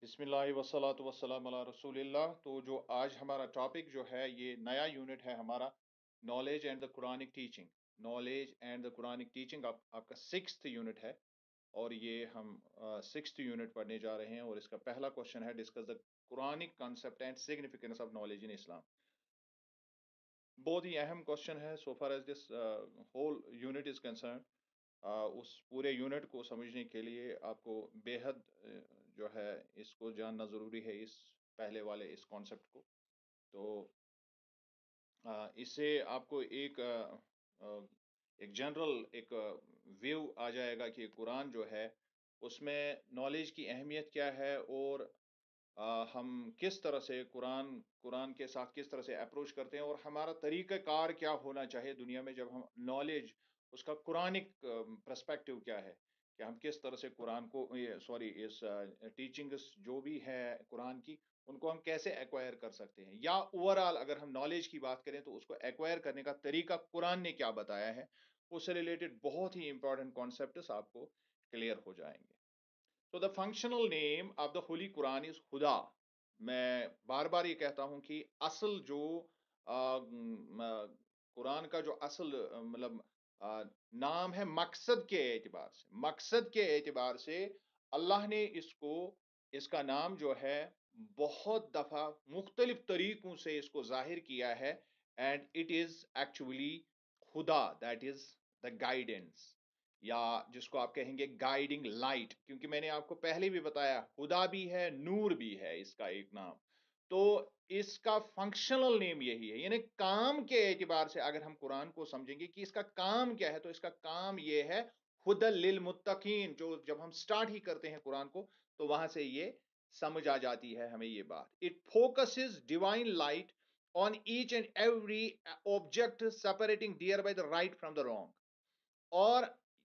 بسم اللہ وسلاۃ وسلام علی رسول اللہ۔ تو جو آج ہمارا ٹاپک جو ہے یہ نیا یونٹ ہے ہمارا، knowledge and the Quranic teaching. Knowledge and the Quranic teaching آپ کا 6th یونٹ ہے، اور یہ ہم 6th یونٹ پڑھنے جا رہے ہیں، اور اس کا پہلا کوشچن ہے discuss the Quranic concept and significance of knowledge in Islam. بہت ہی اہم کوشچن ہے so far as this whole unit is concern. اس پورے یونٹ کو سمجھنے کے لیے آپ کو بے حد جو ہے اس کو جاننا ضروری ہے، اس پہلے والے اس کانسیپٹ کو۔ تو اس سے آپ کو ایک جنرل ایک ویو آ جائے گا کہ قرآن جو ہے اس میں نالج کی اہمیت کیا ہے، اور ہم کس طرح سے قرآن کے ساتھ کس طرح سے اپروچ کرتے ہیں، اور ہمارا طریقہ کار کیا ہونا چاہیے دنیا میں جب ہم نالج اس کا قرآنک پرسپیکٹو کیا ہے، کہ ہم کس طرح سے قرآن کو اس ٹیچنگس جو بھی ہے قرآن کی، ان کو ہم کیسے ایکوائر کر سکتے ہیں، یا اوور آل اگر ہم نالج کی بات کریں تو اس کو ایکوائر کرنے کا طریقہ قرآن نے کیا بتایا ہے، اس سے ریلیٹڈ بہت ہی امپورٹنٹ کانسیپٹس آپ کو کلیئر ہو جائیں گے۔ تو the functional name of the holy Quran is Khuda. میں بار بار یہ کہتا ہوں کہ اصل جو قرآن کا جو اصل مطلب نام ہے مقصد کے اعتبار سے، مقصد کے اعتبار سے اللہ نے اس کا نام جو ہے بہت دفعہ مختلف طریقوں سے اس کو ظاہر کیا ہے، اینڈ اٹ از ایکچولی خدا، دیٹ از دا گائیڈنس، یا جس کو آپ کہیں گے گائیڈنگ لائٹ، کیونکہ میں نے آپ کو پہلے بھی بتایا خدا بھی ہے، نور بھی ہے اس کا ایک نام۔ تو اس کا فنکشنل نیم یہی ہے، یعنی کام کے اعتبار سے اگر ہم قرآن کو سمجھیں گے کہ اس کا کام کیا ہے، تو اس کا کام یہ ہے ہدی للمتقین۔ جو جب ہم سٹارٹ ہی کرتے ہیں قرآن کو تو وہاں سے یہ سمجھ آ جاتی ہے ہمیں یہ بات۔ It focuses divine light on each and every object separating dear by the right from the wrong. اور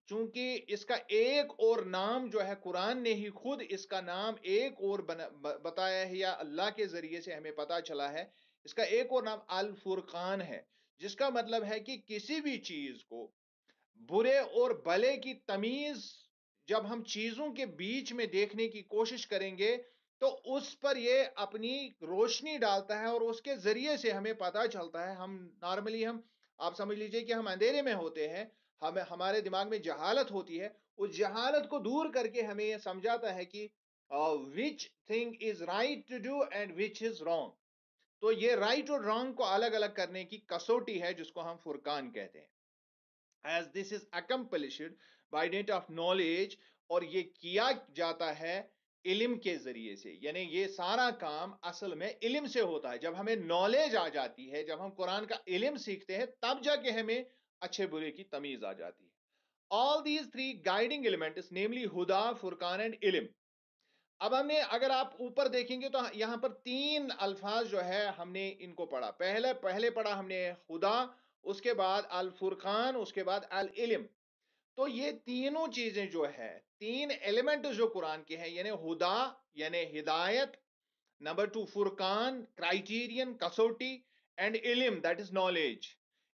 چونکہ اس کا ایک اور نام جو ہے قرآن نے ہی خود اس کا نام ایک اور بتایا ہے، یا اللہ کے ذریعے سے ہمیں پتا چلا ہے، اس کا ایک اور نام الفرقان ہے، جس کا مطلب ہے کہ کسی بھی چیز کو برے اور بھلے کی تمیز جب ہم چیزوں کے بیچ میں دیکھنے کی کوشش کریں گے تو اس پر یہ اپنی روشنی ڈالتا ہے، اور اس کے ذریعے سے ہمیں پتا چلتا ہے۔ ہم آپ سمجھ لیجئے کہ ہم اندھیرے میں ہوتے ہیں، ہمارے دماغ میں جہالت ہوتی ہے، اس جہالت کو دور کر کے ہمیں یہ سمجھاتا ہے کہ which thing is right to do and which is wrong۔ تو یہ رائٹ اور رانگ کو الگ الگ کرنے کی کسوٹی ہے جس کو ہم فرقان کہتے ہیں۔ as this is accomplished by dint of knowledge، اور یہ کیا جاتا ہے علم کے ذریعے سے، یعنی یہ سارا کام اصل میں علم سے ہوتا ہے۔ جب ہمیں نالج آ جاتی ہے، جب ہم قرآن کا علم سیکھتے ہیں، تب جا کے ہمیں اچھے برے کی تمیز آ جاتی ہے۔ all these three guiding elements namely ہدا، فرقان اینڈ علم۔ اب ہم نے اگر آپ اوپر دیکھیں گے تو یہاں پر 3 الفاظ جو ہے ہم نے ان کو پڑھا، پہلے پڑھا ہم نے خدا، اس کے بعد الفرقان، اس کے بعد العلم۔ تو یہ تینوں چیزیں جو ہے، 3 ایلیمنٹ جو قرآن کے ہیں، یعنی ہدا یعنی ہدایت، number 2 Furqan criterion Kasauti, and علم دیٹ از نالج۔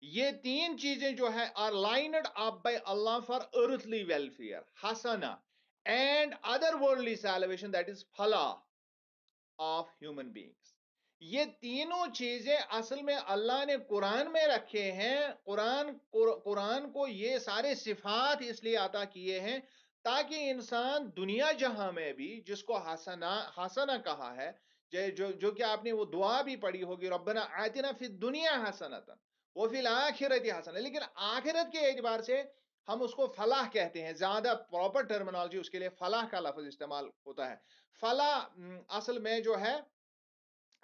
یہ 3 چیزیں جو ہے are lined up by Allah for earthly welfare حسنہ and other worldly salvation that is فلاح of human beings۔ یہ تینوں چیزیں اصل میں اللہ نے قرآن میں رکھے ہیں۔ قرآن کو یہ سارے صفات اس لیے عطا کیے ہیں تاکہ انسان دنیا جہاں میں بھی، جس کو حسنہ کہا ہے، جو کہ آپ نے وہ دعا بھی پڑھی ہوگی، ربنا آتنا فی الدنیا حسنۃ وفی الآخرۃ حسنۃ، لیکن آخرت کے اعتبار سے ہم اس کو فلاح کہتے ہیں، زیادہ پراپر ٹرمنالوجی اس کے لیے فلاح کا لفظ استعمال ہوتا ہے۔ فلاح اصل میں جو ہے،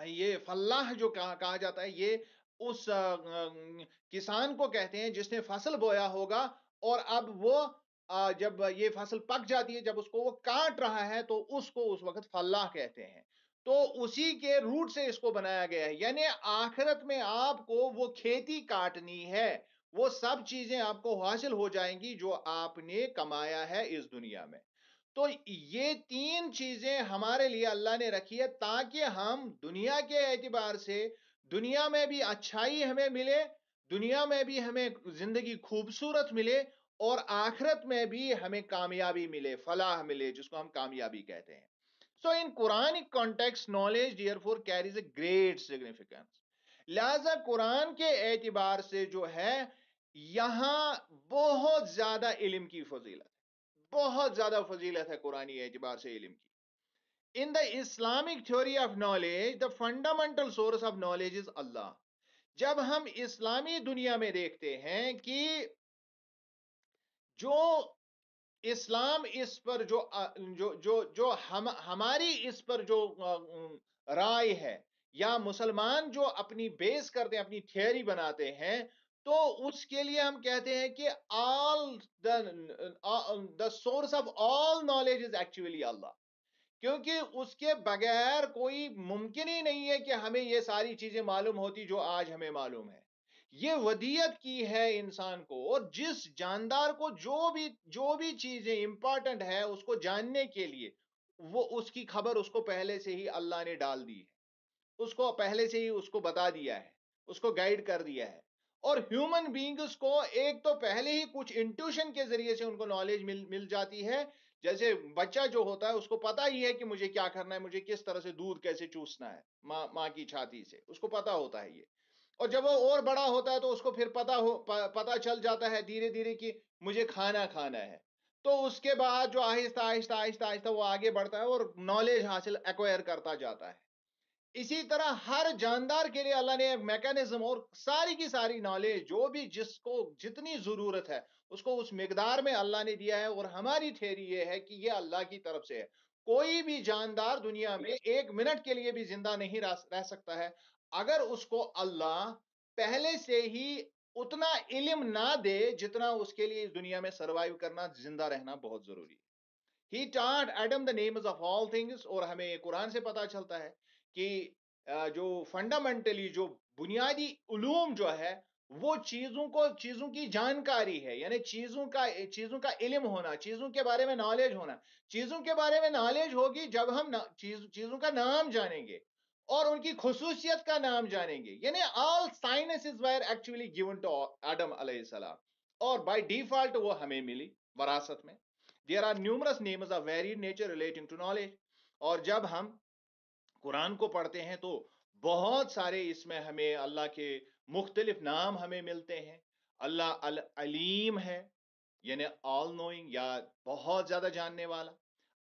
یہ فلاح جو کہا جاتا ہے، یہ اس کسان کو کہتے ہیں جس نے فصل بویا ہوگا، اور اب وہ جب یہ فصل پک جاتی ہے، جب اس کو وہ کاٹ رہا ہے، تو اس کو اس وقت فلاح کہتے ہیں۔ تو اسی کے روٹ سے اس کو بنایا گیا ہے، یعنی آخرت میں آپ کو وہ کھیتی کاٹنی ہے، وہ سب چیزیں آپ کو حاصل ہو جائیں گی جو آپ نے کمایا ہے اس دنیا میں۔ تو یہ 3 چیزیں ہمارے لیے اللہ نے رکھی ہے تاکہ ہم دنیا کے اعتبار سے دنیا میں بھی اچھائی ہمیں ملے، دنیا میں بھی ہمیں زندگی خوبصورت ملے، اور آخرت میں بھی ہمیں کامیابی ملے، فلاح ملے، جس کو ہم کامیابی کہتے ہیں۔ So in Quranic context, knowledge therefore carries a great significance. لہذا قرآن کے اعتبار سے جو ہے یہاں بہت زیادہ علم کی فضیلت ہے، بہت زیادہ فضیلت ہے قرآنی اعتبار سے علم کی. In the Islamic theory of knowledge, the fundamental source of knowledge is Allah. جب ہم اسلامی دنیا میں دیکھتے ہیں کہ جو اسلام اس پر جو ہماری اس پر جو رائے ہے، یا مسلمان جو اپنی بیس کرتے ہیں، اپنی تھیوری بناتے ہیں، تو اس کے لیے ہم کہتے ہیں کہ the source of all knowledge is actually Allah. کیونکہ اس کے بغیر کوئی ممکن ہی نہیں ہے کہ ہمیں یہ ساری چیزیں معلوم ہوتی جو آج ہمیں معلوم ہے. یہ ودیت کی ہے انسان کو، اور جس جاندار کو جو بھی چیزیں امپورٹنٹ ہے اس کو جاننے کے لیے، وہ اس کی خبر اس کو پہلے سے ہی اللہ نے ڈال دی ہے، اس کو پہلے سے ہی اس کو بتا دیا ہے، اس کو گائیڈ کر دیا ہے. اور ہیومن بینگز کو ایک تو پہلے ہی کچھ انٹیوشن کے ذریعے سے ان کو نالج مل جاتی ہے. جیسے بچہ جو ہوتا ہے اس کو پتا ہی ہے کہ مجھے کیا کرنا ہے، مجھے کس طرح سے دودھ کیسے چوسنا ہے ماں کی چھاتی سے، اس کو پتا ہوتا ہے یہ. اور جب وہ اور بڑا ہوتا ہے تو اس کو پھر پتا چل جاتا ہے دھیرے دھیرے کہ مجھے کھانا ہے. تو اس کے بعد جو آہستہ آہستہ آہستہ آہستہ وہ آگے بڑھتا ہے اور نالج حاصل ایکوائر کرتا جاتا ہے. اسی طرح ہر جاندار کے لیے اللہ نے ایک میکانزم اور ساری کی ساری نالج جو بھی جس کو جتنی ضرورت ہے اس کو اس مقدار میں اللہ نے دیا ہے. اور ہماری تھیوری یہ ہے کہ یہ اللہ کی طرف سے ہے. کوئی بھی جاندار دنیا میں ایک منٹ کے لیے بھی زندہ نہیں رہ سکتا ہے اگر اس کو اللہ پہلے سے ہی اتنا علم نہ دے جتنا اس کے لیے اس دنیا میں سروائیو کرنا، زندہ رہنا بہت ضروری ہے. He taught Adam the names of all things. اور ہمیں قرآن سے پتا چلتا ہے کہ جو فنڈامنٹلی جو بنیادی علوم جو ہے وہ چیزوں کی جانکاری ہے، یعنی چیزوں کا علم ہونا، چیزوں کے بارے میں نالج ہونا. چیزوں کے بارے میں نالج ہوگی جب ہم چیزوں کا نام جانیں گے اور ان کی خصوصیت کا نام جانیں گے. یعنی all sciences were actually given to Adam علیہ السلام، اور by default وہ ہمیں ملی وراثت میں. There are numerous names of varied nature relating to knowledge. اور جب ہم قرآن کو پڑھتے ہیں تو بہت سارے اس میں ہمیں اللہ کے مختلف نام ہمیں ملتے ہیں. اللہ العلیم ہے، یعنی all knowing یا بہت زیادہ جاننے والا.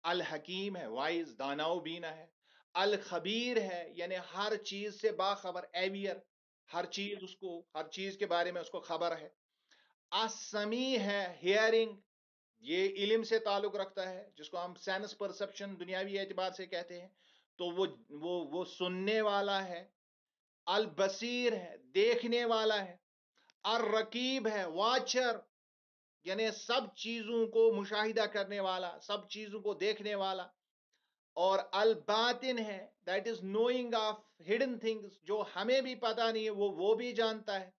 الحکیم ہے، وائز داناؤ بینا ہے. الخبیر ہے، یعنی ہر چیز سے باخبر، ایویئر، ہر چیز کے بارے میں اس کو خبر ہے. السمیع ہے، ہیئرنگ، یہ علم سے تعلق رکھتا ہے جس کو ہم سینس پرسپشن دنیاوی اعتبار سے کہتے ہیں. تو وہ سننے والا ہے. البصیر ہے، دیکھنے والا ہے. الرقیب ہے، واچر، یعنی سب چیزوں کو مشاہدہ کرنے والا، سب چیزوں کو دیکھنے والا. اور الباطن ہے، that is knowing of hidden things, جو ہمیں بھی پتا نہیں ہے وہ بھی جانتا ہے.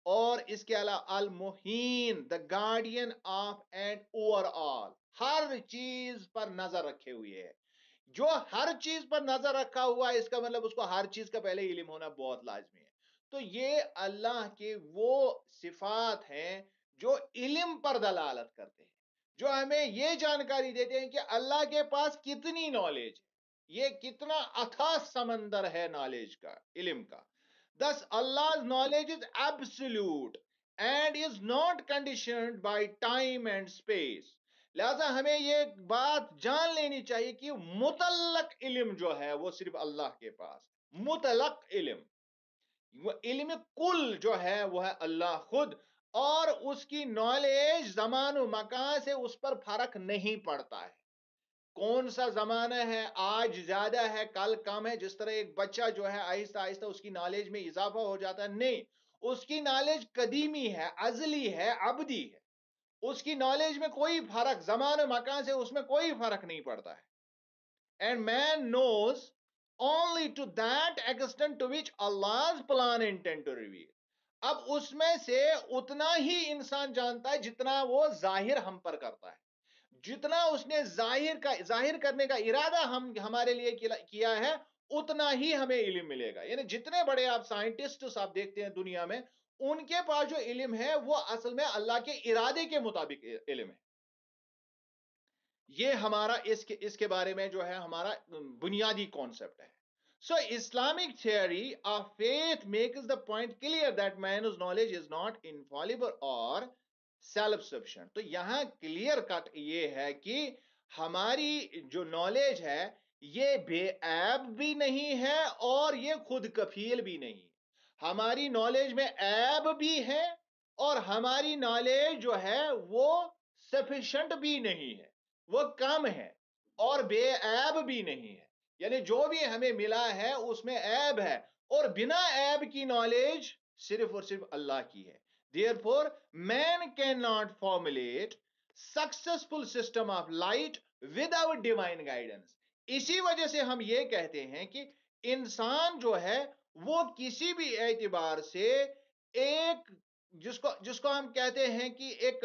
اور اس کے علاوہ المحین، the guardian of and over all, ہر چیز پر نظر رکھے ہوئے ہے. جو ہر چیز پر نظر رکھا ہوا ہے اس کا مطلب اس کو ہر چیز کا پہلے علم ہونا بہت لازمی ہے. تو یہ اللہ کے وہ صفات ہیں جو علم پر دلالت کرتے ہیں، جو ہمیں یہ جانکاری دیتے ہیں کہ اللہ کے پاس کتنی نالج ہے، یہ کتنا اتھا سمندر ہے نالج کا، علم کا. Thus, Allah's knowledge is absolute and is not conditioned by time and space. لہذا ہمیں یہ بات جان لینی چاہیے کہ مطلق علم جو ہے وہ صرف اللہ کے پاس ہے. مطلق علم، وہ علم کل جو ہے وہ ہے اللہ خود. اور اس کی نالج زمان و مکان سے اس پر فرق نہیں پڑتا ہے. کون سا زمانہ ہے، آج زیادہ ہے کل کم ہے، جس طرح ایک بچہ جو ہے آہستہ آہستہ اس کی نالج میں اضافہ ہو جاتا ہے، نہیں، اس کی نالج قدیمی ہے، ازلی ہے، ابدی ہے. اس کی نالج میں کوئی فرق زمان و مکان سے اس میں کوئی فرق نہیں پڑتا ہے. And man knows only to that extent to which Allah's plan intend to reveal. اب اس میں سے اتنا ہی انسان جانتا ہے جتنا وہ ظاہر ہم پر کرتا ہے، جتنا اس نے ظاہر کرنے کا ارادہ ہمارے لیے کیا ہے اتنا ہی ہمیں علم ملے گا. یعنی جتنے بڑے آپ سائنٹسٹ آپ دیکھتے ہیں دنیا میں، ان کے پاس جو علم ہے وہ اصل میں اللہ کے ارادے کے مطابق علم ہے. یہ ہمارا اس کے بارے میں جو ہے ہمارا بنیادی کانسیپٹ ہے. So Islamic theory of faith makes the point clear that man's knowledge is not infallible or self-sufficient. تو یہاں کلیئر کٹ یہ ہے کہ ہماری جو نالج ہے یہ بے عیب بھی نہیں ہے اور یہ خود کفیل بھی نہیں. ہماری نالج میں عیب بھی ہے اور ہماری نالج جو ہے وہ سفیشنٹ بھی نہیں ہے، وہ کم ہے اور بے عیب بھی نہیں ہے. یعنی جو بھی ہمیں ملا ہے اس میں عیب ہے اور بنا عیب کی نالج صرف اور صرف اللہ کی ہے. Therefore, man cannot formulate successful system of light without divine guidance. اسی وجہ سے ہم یہ کہتے ہیں کہ انسان جو ہے وہ کسی بھی اعتبار سے ایک جس کو ہم کہتے ہیں کہ ایک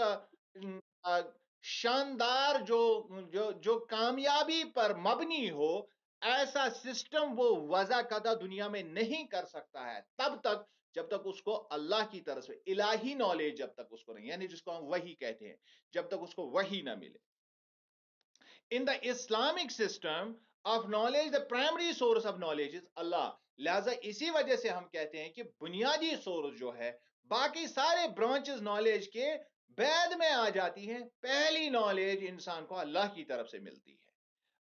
شاندار جو کامیابی پر مبنی ہو ایسا سسٹم وہ وضع کردہ دنیا میں نہیں کر سکتا ہے تب تک جب تک اس کو اللہ کی طرف سے الہی نالج جب تک اس کو نہیں، یعنی جس کو ہم وحی کہتے ہیں، جب تک اس کو وحی نہ ملے. In the Islamic system of knowledge, the primary source of knowledge is Allah. لہذا اسی وجہ سے ہم کہتے ہیں کہ بنیادی سورس جو ہے باقی سارے برانچز نالج کے بعد میں آ جاتی ہیں، پہلی نالج انسان کو اللہ کی طرف سے ملتی ہے.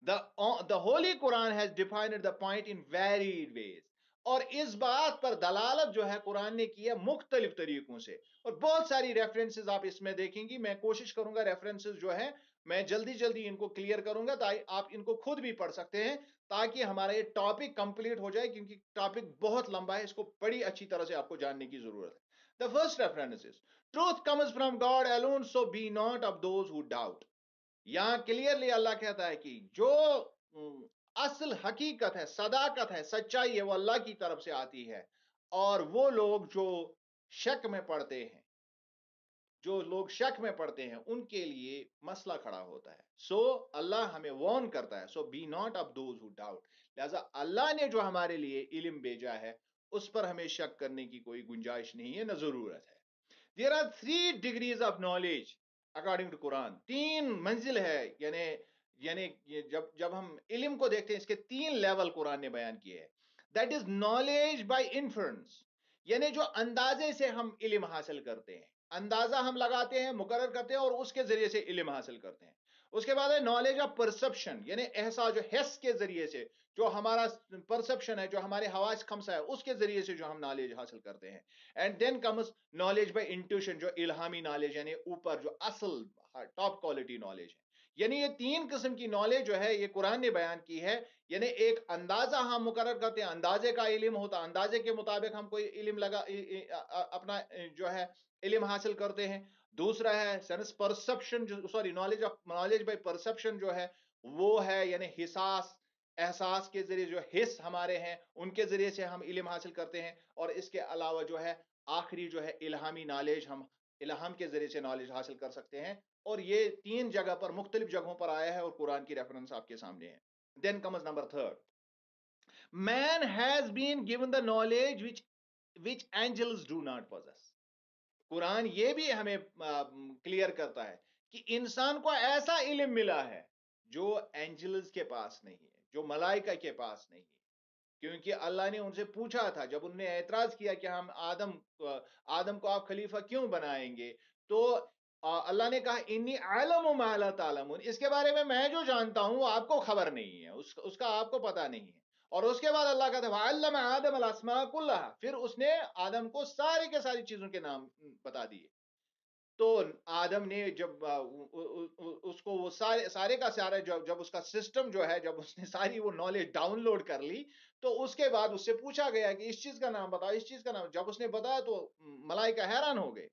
The Holy Quran has defined the point in varied ways. اور اس بات پر دلالت جو ہے قرآن نے کی ہے مختلف طریقوں سے، اور بہت ساری ریفرنسز آپ اس میں دیکھیں گی. میں کوشش کروں گا ریفرنسز جو ہیں میں جلدی ان کو کلیئر کروں گا تاکہ آپ ان کو خود بھی پڑھ سکتے ہیں تاکہ ہمارا یہ ٹاپک کمپلیٹ ہو جائے، کیونکہ ٹاپک بہت لمبا ہے، اس کو بڑی اچھی طرح سے آپ کو جاننے کی ضرورت ہے. The first reference is truth comes from God alone, so be not of those who doubt. یہاں کلیئرلی اللہ کہتا ہے کہ جو اصل حقیقت ہے، صداقت ہے، سچائی ہے، وہ اللہ کی طرف سے آتی ہے، اور وہ لوگ جو شک میں پڑتے ہیں، جو لوگ شک میں پڑتے ہیں ان کے لیے مسئلہ کھڑا ہوتا ہے. سو اللہ ہمیں وارن کرتا ہے، so be not of those who doubt. لہذا اللہ نے جو ہمارے لیے علم بھیجا ہے اس پر ہمیں شک کرنے کی کوئی گنجائش نہیں ہے، نہ ضرورت ہے. There are 3 degrees of knowledge according to Quran. 3 منزل ہے، یعنی جب ہم علم کو دیکھتے ہیں اس کے 3 لیول قرآن نے بیان کیے ہیں. That is knowledge by inference. یعنی جو اندازے سے ہم علم حاصل کرتے ہیں، اندازہ ہم لگاتے ہیں، مقرر کرتے ہیں اور اس کے ذریعے سے علم حاصل کرتے ہیں. اس کے بعد ہے نالج آف پرسپشن، یعنی احساس، جو حس کے ذریعے سے جو ہمارا پرسپشن ہے، جو ہمارے حواس خمسہ ہے، اس کے ذریعے سے جو ہم نالج حاصل کرتے ہیں. And then comes knowledge by intuition, جو الہامی نالج، یعنی اوپر جو اصل ٹاپ کوالٹی نالج ہے. یعنی یہ 3 قسم کی نالج جو ہے یہ قرآن نے بیان کی ہے. یعنی ایک اندازہ ہم مقرر کرتے ہیں، اندازے کا علم ہوتا، اندازے کے مطابق ہم کوئی علم اپنا جو ہے علم حاصل کرتے ہیں. دوسرا ہے sense perception, knowledge by perception جو ہے وہ ہے یعنی احساس کے ذریعے جو حس ہمارے ہیں ان کے ذریعے سے ہم علم حاصل کرتے ہیں. اور اس کے علاوہ جو ہے آخری جو ہے الہامی نالج، ہم الہام کے ذریعے سے نالج حاصل کر سکتے ہیں. اور یہ 3 جگہ پر مختلف جگہوں پر آیا ہے اور قرآن کی ریفرنس آپ کے سامنے ہے. Then comes number 3. Man has been given the knowledge which angels do not possess. قرآن یہ بھی ہمیں کلیئر کرتا ہے کہ انسان کو ایسا علم ملا ہے جو اینجلز کے پاس نہیں ہے، جو ملائکہ کے پاس نہیں ہے. کیونکہ اللہ نے ان سے پوچھا تھا جب انہوں نے اعتراض کیا کہ ہم آدم کو آپ خلیفہ کیوں بنائیں گے، تو اللہ نے کہا انی عالم ما لا تعلمون، اس کے بارے میں جو جانتا ہوں وہ آپ کو خبر نہیں ہے، اس کا آپ کو پتہ نہیں ہے. اور اس کے بعد اللہ کہتا ہے وَعَلَّمَ آدَمَ الْأَسْمَاءَ كُلَّهَا، پھر اس نے آدم کو ساری کے ساری چیزوں کے نام بتا دیے. تو آدم نے جب اس کو وہ سارے کا سارا جب اس کا سسٹم جو ہے، جب اس نے ساری وہ نالج ڈاؤن لوڈ کر لی تو اس کے بعد اس سے پوچھا گیا کہ اس چیز کا نام بتاؤ، اس چیز کا نام. جب اس نے بتایا تو ملائکہ حیران ہو گئے.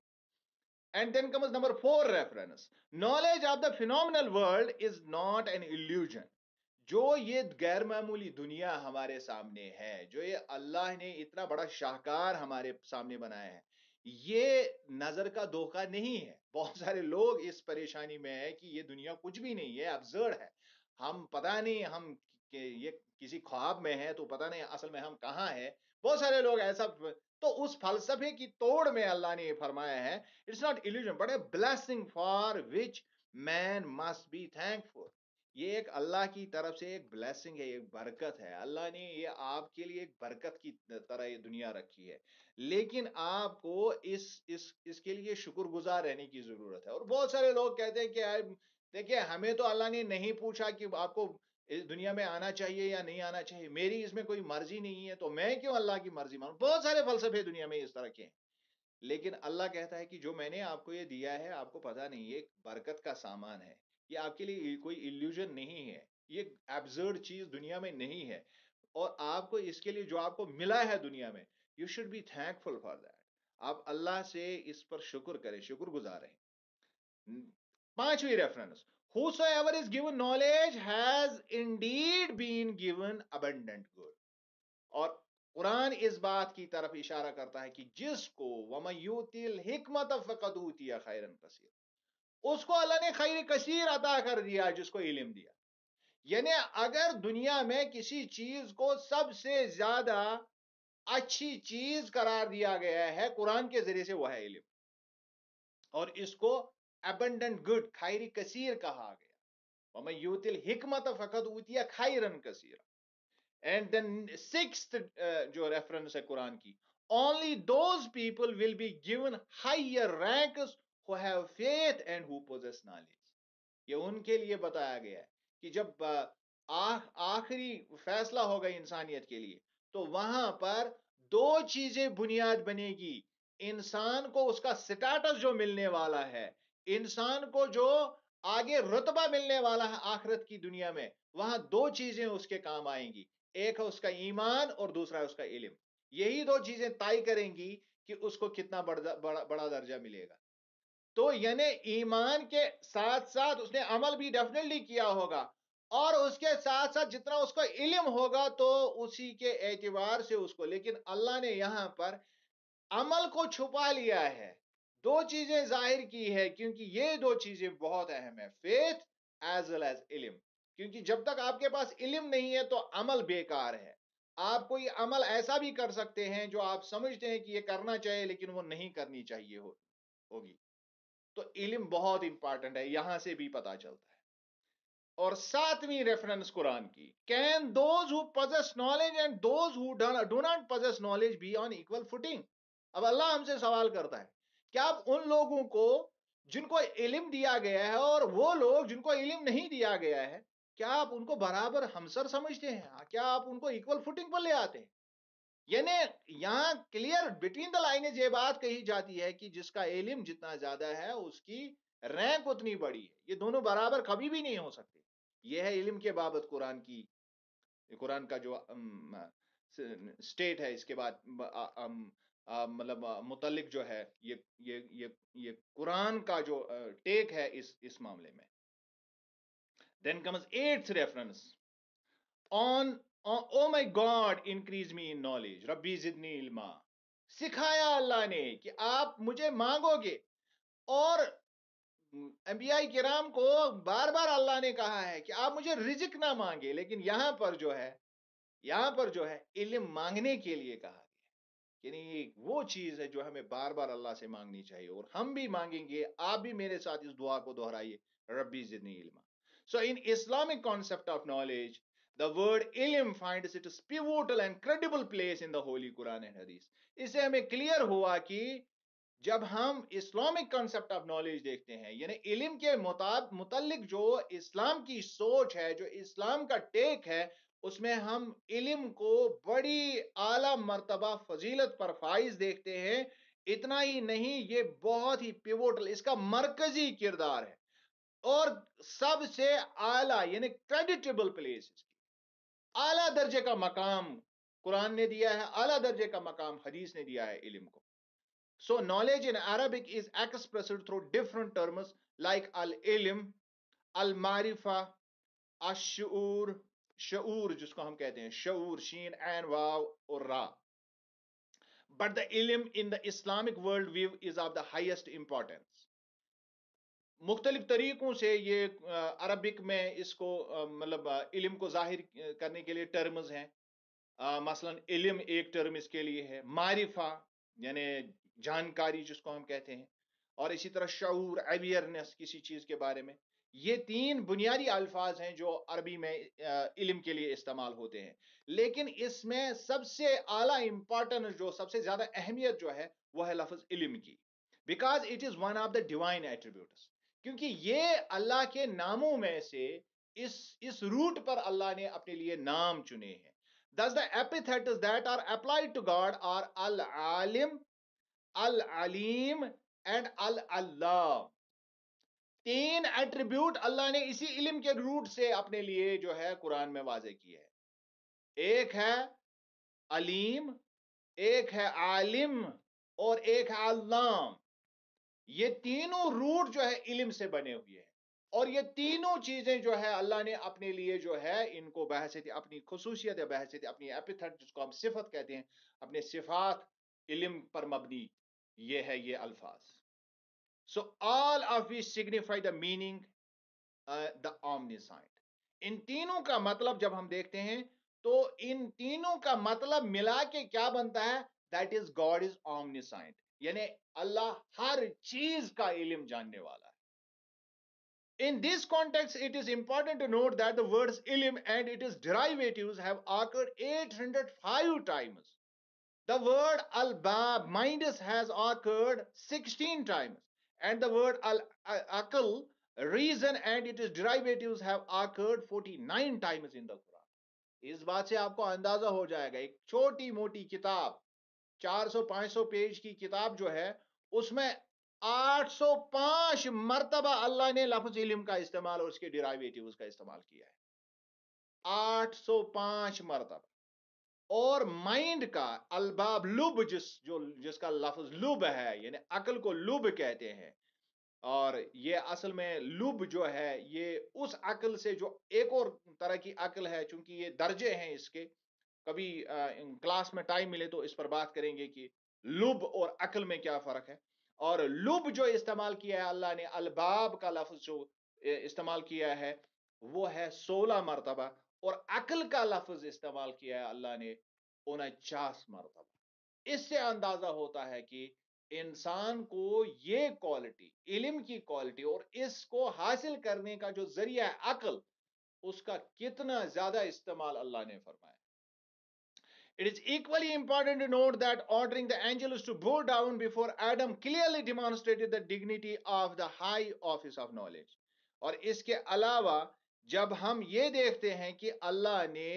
And then comes number 4 reference. Knowledge of the phenomenal world is not an illusion. جو یہ غیر معمولی دنیا ہمارے سامنے ہے، جو یہ اللہ نے اتنا بڑا شاہکار ہمارے سامنے بنایا ہے، یہ نظر کا دھوکہ نہیں ہے. بہت سارے لوگ اس پریشانی میں ہے کہ یہ دنیا کچھ بھی نہیں ہے، ابزرڈ ہے، ہم پتہ نہیں ہم کہ یہ کسی خواب میں ہے تو پتہ نہیں اصل میں ہم کہاں ہے. بہت سارے لوگ ایسا، تو اس فلسفے کی توڑ میں اللہ نے یہ فرمایا ہے it's not illusion but a blessing for which Man must be thankful. یہ ایک اللہ کی طرف سے ایک بلیسنگ ہے، ایک برکت ہے. اللہ نے یہ آپ کے لیے ایک برکت کی طرح یہ دنیا رکھی ہے، لیکن آپ کو اس کے لیے شکر گزار رہنے کی ضرورت ہے. اور بہت سارے لوگ کہتے ہیں کہ دیکھیں ہمیں تو اللہ نے نہیں پوچھا کہ آپ کو اس دنیا میں آنا چاہیے یا نہیں آنا چاہیے، میری اس میں کوئی مرضی نہیں ہے تو میں کیوں اللہ کی مرضی مانوں. بہت سارے فلسفے دنیا میں اس طرح کے ہیں. لیکن اللہ کہتا ہے کہ جو میں نے آپ کو یہ دیا ہے آپ کو پتا نہیں، یہ ایک برکت کا سامان ہے، یہ آپ کے لیے کوئی ایلیوژن نہیں ہے، یہ ایبزرڈ چیز دنیا میں نہیں ہے. اور آپ کو اس کے لیے جو آپ کو ملا ہے دنیا میں، you should be thankful for that. آپ اللہ سے اس پر شکر کریں، شکر گزار رہیں. پانچویں reference: whosoever is given knowledge has indeed been given abundant good. اور قرآن اس بات کی طرف اشارہ کرتا ہے کہ جس کو وَمَن يُؤْتِ الْحِكْمَةَ فَقَدْ أُوتِيَ خَيْرًا كَثِيرًا، اس کو اللہ نے خیر کثیر عطا کر دیا جس کو علم دیا. یعنی اگر دنیا میں کسی چیز کو سب سے زیادہ اچھی چیز قرار دیا گیا ہے قرآن کے ذریعے سے، وہ ہے علم. اور اس کو abundant good، خیر کثیر کہا گیا. وَمَن يُؤْتِ الْحِكْمَةَ فَقَدْ أُوتِيَ خَيْرًا كَثِيرًا. اینڈ دین سکستھ جو ریفرنس ہے قرآن کی: only those people will be given higher ranks who have faith and who possess knowledge. یہ ان کے لیے بتایا گیا ہے کہ جب آخری فیصلہ ہوگا انسانیت کے لیے تو وہاں پر دو چیزیں بنیاد بنے گی. انسان کو اس کا سٹیٹس جو ملنے والا ہے، انسان کو جو آگے رتبہ ملنے والا ہے آخرت کی دنیا میں، وہاں دو چیزیں اس کے کام آئیں گی. ایک ہے اس کا ایمان اور دوسرا ہے اس کا علم. یہی دو چیزیں طے کریں گی کہ اس کو کتنا بڑا درجہ ملے گا. تو یعنی ایمان کے ساتھ ساتھ اس نے عمل بھی ڈیفینیٹلی کیا ہوگا، اور اس کے ساتھ ساتھ جتنا اس کو علم ہوگا تو اسی کے اعتبار سے اس کو. لیکن اللہ نے یہاں پر عمل کو چھپا لیا ہے، دو چیزیں ظاہر کی ہے، کیونکہ یہ دو چیزیں بہت اہم ہے: فیتھ ایز ویل ایز علم. کیونکہ جب تک آپ کے پاس علم نہیں ہے تو عمل بیکار ہے. آپ کوئی عمل ایسا بھی کر سکتے ہیں جو آپ سمجھتے ہیں کہ یہ کرنا چاہیے لیکن وہ نہیں کرنی چاہیے ہوگی. تو علم بہت امپارٹنٹ ہے، یہاں سے بھی پتا چلتا ہے. اور ساتویں ریفرنس قرآن کی: can those who possess knowledge and those who do not possess knowledge be on equal footing. اب اللہ ہم سے سوال کرتا ہے کہ آپ ان لوگوں کو جن کو علم دیا گیا ہے اور وہ لوگ جن کو علم نہیں دیا گیا ہے، کیا آپ ان کو برابر ہمسر سمجھتے ہیں؟ کیا آپ ان کو ایکول فوٹنگ پر لے آتے ہیں؟ یعنی یہاں کلیئر بٹوین دا لائنز یہ بات کہی جاتی ہے کہ جس کا علم جتنا زیادہ ہے اس کی رینک اتنی بڑی ہے. یہ دونوں برابر کبھی بھی نہیں ہو سکتے. یہ ہے علم کے بابت قرآن کا جو سٹیٹ ہے. اس کے بعد مطلب متعلق جو ہے یہ قرآن کا جو ٹیک ہے اس معاملے میں. Then comes eighth reference on oh my God increase me in knowledge ربی زدنی علما. سکھایا اللہ نے کہ آپ مجھے مانگو گے، اور انبیاء کرام کو بار بار اللہ نے کہا ہے کہ آپ مجھے رزق نہ مانگے، لیکن یہاں پر جو ہے علم مانگنے کے لیے کہا گیا. یعنی وہ چیز ہے جو ہمیں بار بار اللہ سے مانگنی چاہیے، اور ہم بھی مانگیں گے. آپ بھی میرے ساتھ اس دعا کو دہرائیے: ربی زدنی علما. So in Islamic concept of knowledge, the word ilm finds its pivotal and credible place in the Holy Quran and Hadith. اس سے ہمیں کلیئر ہوا کہ جب ہم اسلامک کنسپٹ آف نالج دیکھتے ہیں، یعنی علم کے متعلق جو اسلام کی سوچ ہے، جو اسلام کا ٹیک ہے، اس میں ہم علم کو بڑی اعلیٰ مرتبہ فضیلت پر فائز دیکھتے ہیں. اتنا ہی نہیں، یہ بہت ہی پیوٹل، اس کا مرکزی کردار ہے، اور سب سے اعلیٰ یعنی کریڈیٹیبل پلیس، اعلیٰ درجے کا مقام قرآن نے دیا ہے، اعلیٰ درجے کا مقام حدیث نے دیا ہے علم کو. So knowledge in Arabic is expressed through different terms like al-ilm, al-marifa, ash-shu'ur, شعور جس کو ہم کہتے ہیں، شعور شین عین واو اور را. But the ilm in the Islamic world view is of the highest importance. مختلف طریقوں سے یہ عربک میں اس کو مطلب علم کو ظاہر کرنے کے لیے ٹرمز ہیں. مثلا علم ایک ٹرم اس کے لیے ہے، معرفہ یعنی جانکاری جس کو ہم کہتے ہیں، اور اسی طرح شعور، اویئرنیس کسی چیز کے بارے میں. یہ 3 بنیادی الفاظ ہیں جو عربی میں علم کے لیے استعمال ہوتے ہیں. لیکن اس میں سب سے اعلیٰ امپورٹنٹ، جو سب سے زیادہ اہمیت جو ہے وہ ہے لفظ علم کی. Because it is one of the divine attributes. کیونکہ یہ اللہ کے ناموں میں سے اس روٹ پر اللہ نے اپنے لیے نام چنے ہیں. Thus the epithets that are applied to God are Al-Alim, Al-Alim and Al-Allah. 3 attribute اللہ نے اسی علم کے روٹ سے اپنے لیے جو ہے قرآن میں واضح کی ہے. ایک ہے علیم، ایک ہے عالم اور ایک ہے علام. یہ تینوں روٹ جو ہے علم سے بنے ہوئے ہیں. اور یہ تینوں چیزیں جو ہے اللہ نے اپنے لیے جو ہے ان کو بحیثیت اپنی خصوصیت یا بحیثیت اپنی ایپیتھٹ، جس کو ہم صفت کہتے ہیں، اپنے صفات علم پر مبنی یہ ہے یہ الفاظ. So all of which signify the meaning the omniscient. ان تینوں کا مطلب جب ہم دیکھتے ہیں تو ان تینوں کا مطلب ملا کے کیا بنتا ہے؟ That is God is omniscient. یعنی اللہ ہر چیز کا علم جاننے والا ہے. In this context, it is important to note that the words ilm and its derivatives have occurred 805 times. The word al-bab, mindus, has occurred 16 times. And the word al-aql, reason, and its derivatives have occurred 49 times in the Quran. اس بات سے آپ کو اندازہ ہو جائے گا، ایک چھوٹی موٹی کتاب 400-500 پیج کی کتاب جو ہے، اس میں 805 مرتبہ اللہ نے لفظ علم کا استعمال اور اس کے ڈیرائیویٹیوز کا استعمال کیا ہے. 805 مرتبہ. اور مائنڈ کا الباب، لب، جس کا لفظ لب ہے، یعنی عقل کو لب کہتے ہیں. اور یہ اصل میں لب جو ہے یہ اس عقل سے جو ایک اور طرح کی عقل ہے، چونکہ یہ درجے ہیں اس کے. کبھی کلاس میں ٹائم ملے تو اس پر بات کریں گے کہ لب اور عقل میں کیا فرق ہے. اور لب جو استعمال کیا ہے اللہ نے، الباب کا لفظ جو استعمال کیا ہے وہ ہے 16 مرتبہ. اور عقل کا لفظ استعمال کیا ہے اللہ نے 49 مرتبہ. اس سے اندازہ ہوتا ہے کہ انسان کو یہ کوالٹی، علم کی کوالٹی، اور اس کو حاصل کرنے کا جو ذریعہ ہے عقل، اس کا کتنا زیادہ استعمال اللہ نے فرمایا. It is equally important to note that ordering the angels to bow down before Adam clearly demonstrated the dignity of the high office of knowledge. اور اس کے علاوہ جب ہم یہ دیکھتے ہیں کہ اللہ نے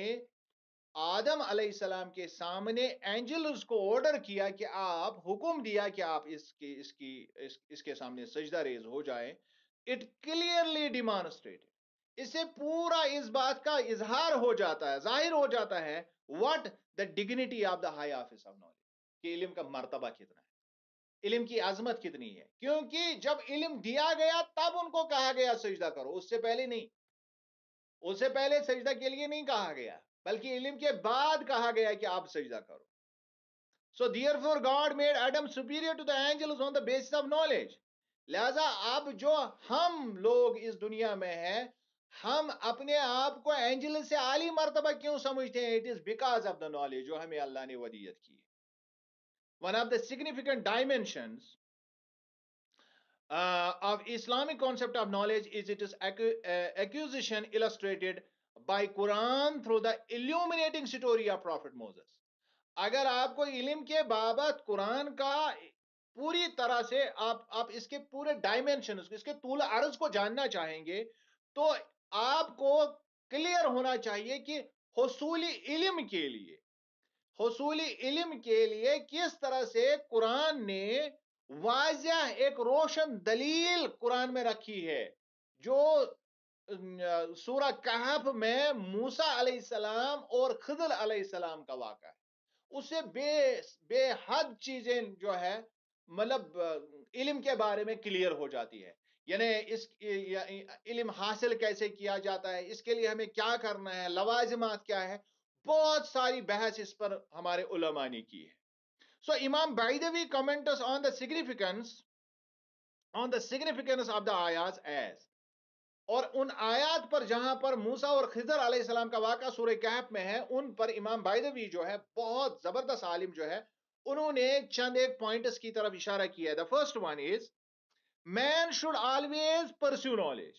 آدم علیہ السلام کے سامنے اینجلز کو آرڈر کیا کہ آپ، حکم دیا کہ آپ اس کے سامنے سجدہ ریز ہو جائیں، it clearly demonstrated. اس سے پورا اس بات کا اظہار ہو جاتا ہے، ظاہر ہو جاتا ہے what the dignity of the high office of knowledge، کہ علم کا مرتبہ کتنا ہے، علم کی عظمت کتنی ہے. کیونکہ جب علم دیا گیا تب ان کو کہا گیا سجدہ کرو، اس سے پہلے نہیں. اس سے پہلے سجدہ کے لیے نہیں کہا گیا، بلکہ علم کے بعد کہا گیا کہ آپ سجدہ کرو. So therefore God made Adam superior to the angels on the basis of knowledge. لہذا اب جو ہم لوگ اس دنیا میں ہیں، ہم اپنے آپ کو اینجل سے عالی مرتبہ کیوں سمجھتے ہیں؟ It is because of the knowledge جو ہمیں اللہ نے ودیت کی. One of the significant dimensions of Islamic concept of knowledge is its acquisition illustrated by Quran through the illuminating story of Prophet Moses. اگر آپ کو علم کے بابت قرآن کا پوری طرح سے آپ اس کے پورے ڈائمنشن، اس کے طول عرض کو جاننا چاہیں گے تو آپ کو کلیئر ہونا چاہیے کہ حصول علم کے لیے کس طرح سے قرآن نے واضح ایک روشن دلیل قرآن میں رکھی ہے، جو سورہ کہف میں موسیٰ علیہ السلام اور خضر علیہ السلام کا واقعہ ہے. اس سے بے حد چیزیں جو ہے مطلب علم کے بارے میں کلیئر ہو جاتی ہے. یعنی اس علم حاصل کیسے کیا جاتا ہے، اس کے لیے ہمیں کیا کرنا ہے، لوازمات کیا ہے، بہت ساری بحث اس پر ہمارے علماء نے کی ہے. So Imam Baidawi comments on the significance of the ayats as، اور ان آیات پر جہاں پر موسیٰ اور خضر علیہ السلام کا واقعہ سورہ کہف میں ہے، ان پر امام بائدوی جو ہے بہت زبردست عالم جو ہے، انہوں نے چند ایک پوائنٹس کی طرف اشارہ کیا ہے. The first one is Man should always pursue knowledge.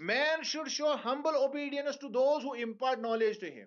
Man should show humble obedience to those who impart knowledge to him.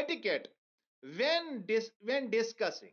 etiquette when discussing.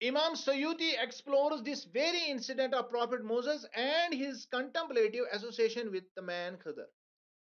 Imam Sayyuti explores this very incident of Prophet Moses and his contemplative association with the man Khidr.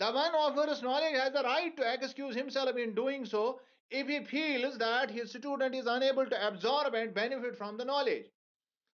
the one offers knowledge has the right to excuse himself in doing so if he feels that his student is unable to absorb and benefit from the knowledge.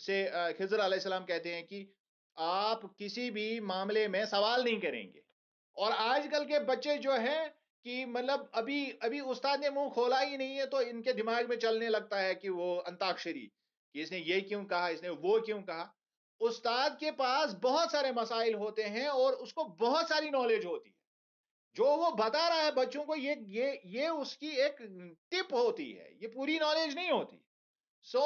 سے خضر علیہ السلام کہتے ہیں کہ آپ کسی بھی معاملے میں سوال نہیں کریں گے. اور آج کل کے بچے جو ہے کہ مطلب ابھی ابھی استاد نے منہ کھولا ہی نہیں ہے تو ان کے دماغ میں چلنے لگتا ہے کہ وہ انتاکشری، کہ اس نے یہ کیوں کہا، اس نے وہ کیوں کہا. استاد کے پاس بہت سارے مسائل ہوتے ہیں اور اس کو بہت ساری نالج ہوتی ہے. جو وہ بتا رہا ہے بچوں کو، یہ اس کی ایک ٹپ ہوتی ہے، یہ پوری نالج نہیں ہوتی. سو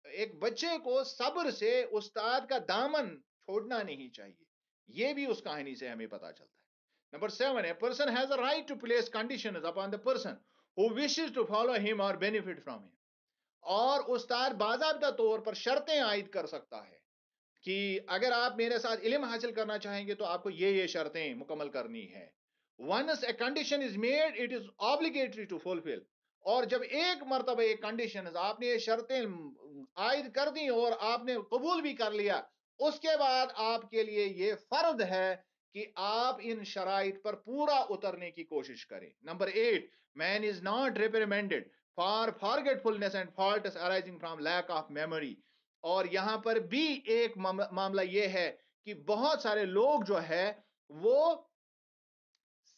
ایک بچے کو صبر سے استاد کا دامن چھوڑنا نہیں چاہیے. یہ بھی اس کہانی سے ہمیں پتا چلتا ہے. نمبر 7 ہے person has a right to place conditions upon the person who wishes to follow him or benefit from him. اور استاد باضابطہ طور پر شرطیں عائد کر سکتا ہے کہ اگر آپ میرے ساتھ علم حاصل کرنا چاہیں گے تو آپ کو یہ شرطیں مکمل کرنی ہے. Once a condition is made, it is obligatory to fulfill. اور جب ایک مرتبہ ایک کنڈیشن آپ نے یہ شرطیں عائد کر دی اور آپ نے قبول بھی کر لیا، اس کے بعد آپ کے لیے یہ فرض ہے کہ آپ ان شرائط پر پورا اترنے کی کوشش کریں. Number 8 man is not reprimanded for forgetfulness and faults arising from lack of memory. اور یہاں پر بھی ایک معاملہ یہ ہے کہ بہت سارے لوگ جو ہے وہ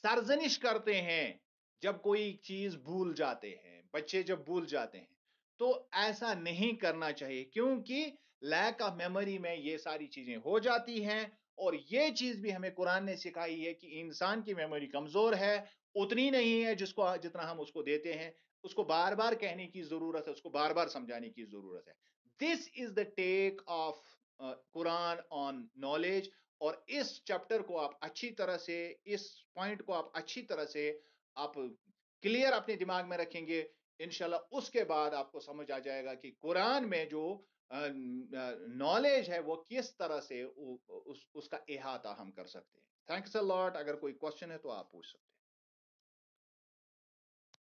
سرزنش کرتے ہیں جب کوئی چیز بھول جاتے ہیں. بچے جب بھول جاتے ہیں تو ایسا نہیں کرنا چاہیے، کیونکہ لیک آف میموری میں یہ ساری چیزیں ہو جاتی ہیں. اور یہ چیز بھی ہمیں قرآن نے سکھائی ہے کہ انسان کی میموری کمزور ہے، اتنی نہیں ہے جتنا ہم اس کو دیتے ہیں. اس کو بار بار کہنے کی ضرورت ہے، اس کو بار بار سمجھانے کی ضرورت ہے. دس از دا ٹیک آف قرآن آن نالج. اور اس چیپٹر کو آپ اچھی طرح سے، اس پوائنٹ کو آپ اچھی طرح سے آپ کلیئر اپنے دماغ میں رکھیں گے، انشاءاللہ اس کے بعد آپ کو سمجھ آ جائے گا کہ قرآن میں جو نالج ہے وہ کس طرح سے اس کا احاطہ ہم کر سکتے ہیں. تھینکس اے لاٹ. اگر کوئی کوشچن ہے تو آپ پوچھ سکتے ہیں.